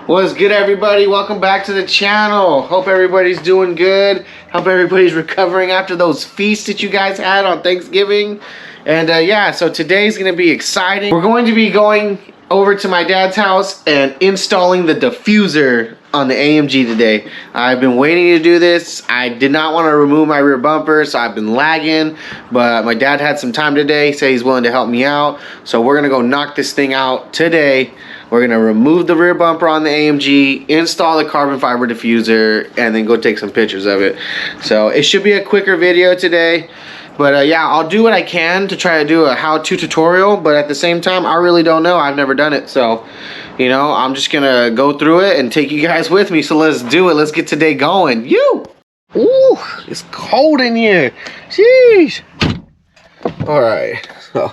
What's good, everybody? Welcome back to the channel. Hope everybody's doing good. Hope everybody's recovering after those feasts that you guys had on Thanksgiving. And yeah, so today's gonna be exciting. We're going to be going over to my dad's house and installing the diffuser on the AMG today. I've been waiting to do this. I did not want to remove my rear bumper, so I've been lagging, but my dad had some time today, said he's willing to help me out. So we're gonna go knock this thing out today. We're gonna remove the rear bumper on the AMG, install the carbon fiber diffuser, and then go take some pictures of it. So it should be a quicker video today. But yeah, I'll do what I can to try to do a how-to tutorial, but at the same time, I really don't know. I've never done it, so, you know, I'm just gonna go through it and take you guys with me. So let's do it. Let's get today going. Ooh, it's cold in here. Sheesh. All right, so.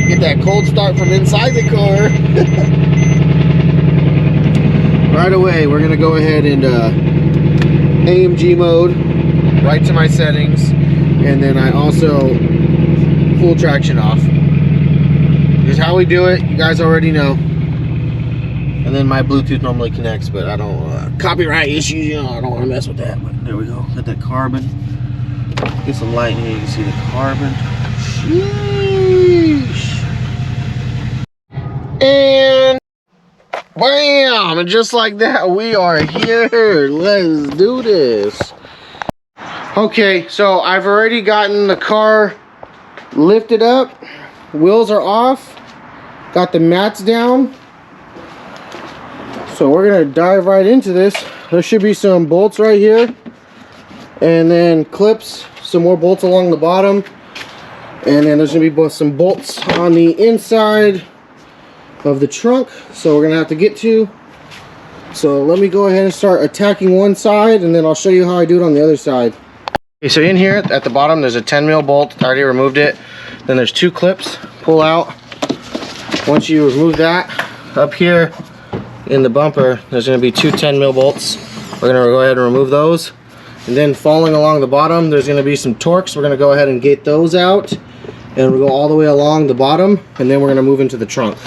Get that cold start from inside the car. Right away, we're gonna go ahead and AMG mode, right to my settings, and then I also full traction off. Here's how we do it. You guys already know. And then my Bluetooth normally connects, but I don't copyright issues. You know, I don't want to mess with that. But there we go. Got that carbon. Get some light in here. You can see the carbon. Sheesh. And bam! And just like that, we are here. Let's do this. Okay, so I've already gotten the car lifted up. Wheels are off. Got the mats down. So we're gonna dive right into this. There should be some bolts right here. And then clips, some more bolts along the bottom. And then there's gonna be some bolts on the inside of the trunk, so we're gonna have to get to. So let me go ahead and start attacking one side, and then I'll show you how I do it on the other side. Okay, so in here at the bottom there's a 10 mil bolt. I already removed it. Then there's two clips. Pull out. Once you remove that, up here in the bumper there's going to be two 10 mil bolts. We're going to go ahead and remove those. And then following along the bottom there's going to be some Torx. We're going to go ahead and get those out, and we'll go all the way along the bottom, and then we're going to move into the trunk.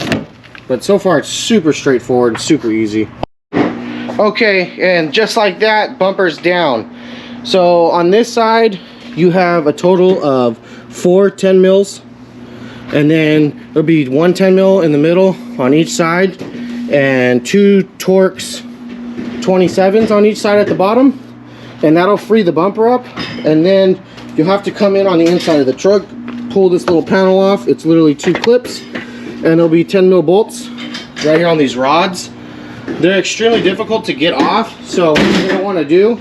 But so far it's super straightforward, super easy. Okay, and just like that, bumper's down. So on this side you have a total of 4 10 mils, and then there'll be one 10 mil in the middle on each side, and two Torx 27s on each side at the bottom, and that'll free the bumper up. And then you'll have to come in on the inside of the truck, pull this little panel off. It's literally two clips, and there'll be 10 mil bolts right here on these rods. They're extremely difficult to get off, so what you're gonna want to do,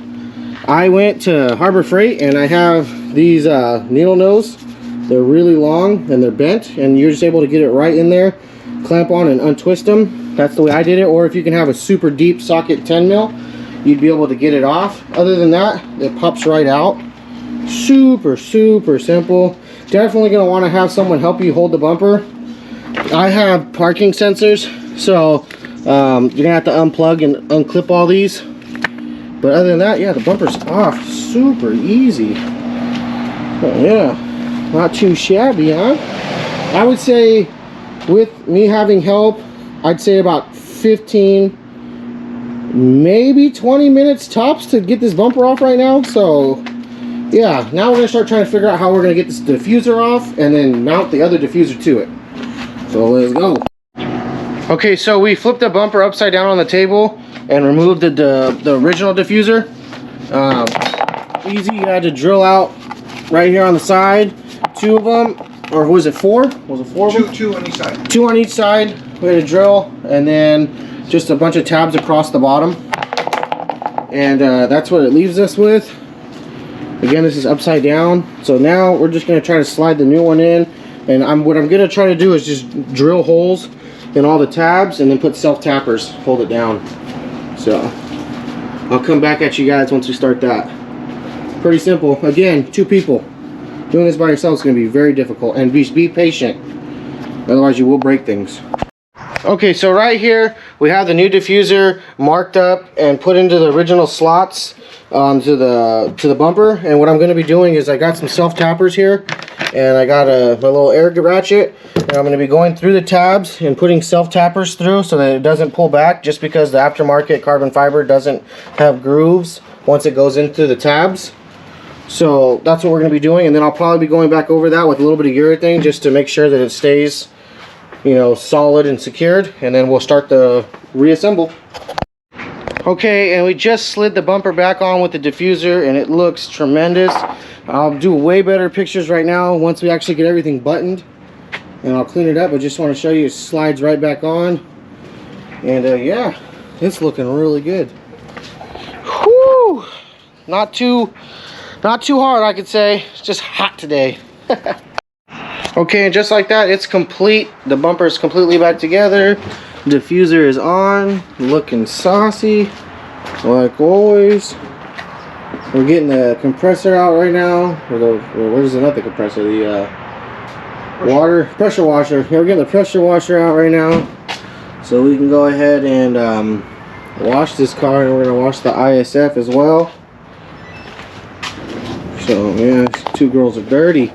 I went to Harbor Freight and I have these needle nose. They're really long and they're bent, and you're just able to get it right in there, clamp on and untwist them. That's the way I did it. Or if you can have a super deep socket 10 mil, you'd be able to get it off. Other than that, it pops right out. Super simple. Definitely gonna want to have someone help you hold the bumper. I have parking sensors, so you're gonna have to unplug and unclip all these. But other than that, yeah, the bumper's off. Super easy. But yeah, not too shabby, huh? I would say with me having help, I'd say about 15, maybe 20 minutes tops to get this bumper off right now. So yeah, now we're gonna start trying to figure out how we're gonna get this diffuser off and then mount the other diffuser to it. So let's go. Okay, so we flipped the bumper upside down on the table and removed the original diffuser. Easy. You had to drill out right here on the side, 2 of them, or was it 4? Was it 4 of them? Two on each side. 2 on each side. We had to drill, and then just a bunch of tabs across the bottom, and that's what it leaves us with. Again, this is upside down, so now we're just going to try to slide the new one in, and what I'm going to try to do is just drill holes in all the tabs and then put self-tappers, hold it down. So I'll come back at you guys once we start that. Pretty simple. Again, 2 people. Doing this by yourself is going to be very difficult, and be patient, otherwise you will break things. Okay, so right here we have the new diffuser marked up and put into the original slots to the bumper. And what I'm going to be doing is I got some self tappers here, and I got my little air ratchet, and I'm going to be going through the tabs and putting self tappers through so that it doesn't pull back, just because the aftermarket carbon fiber doesn't have grooves once it goes into the tabs. So that's what we're going to be doing, and then I'll probably be going back over that with a little bit of urethane just to make sure that it stays, you know, solid and secured, and then we'll start the reassemble. Okay, and we just slid the bumper back on with the diffuser, and it looks tremendous. I'll do way better pictures right now once we actually get everything buttoned, and I'll clean it up. I just want to show you it slides right back on, and yeah, it's looking really good. Whew! Not too hard, I could say. It's just hot today. Okay, and just like that, it's complete. The bumper is completely back together. Diffuser is on, looking saucy, like always. We're getting the compressor out right now. What is it? Not the compressor, the pressure washer. Here, we're getting the pressure washer out right now, so we can go ahead and wash this car, and we're gonna wash the ISF as well. So yeah, two girls are dirty.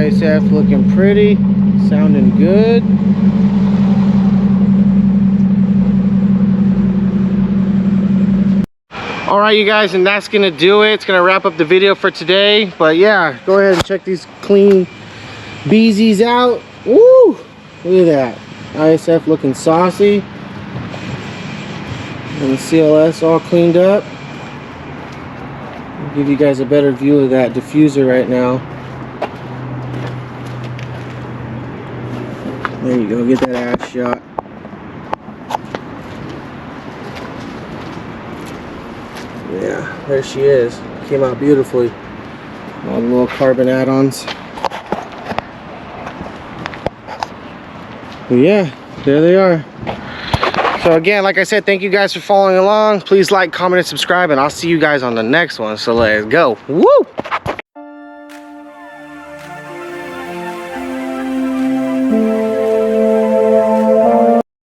ISF looking pretty, sounding good. All right, you guys, and that's gonna do it. It's gonna wrap up the video for today. But yeah, go ahead and check these clean beezies out. Woo! Look at that. ISF looking saucy. And the CLS all cleaned up. I'll give you guys a better view of that diffuser right now. There you go, get that ass shot. Yeah, there she is. Came out beautifully. All the little carbon add-ons. But yeah, there they are. So again, like I said, thank you guys for following along. Please like, comment, and subscribe, and I'll see you guys on the next one. So let's go. Woo!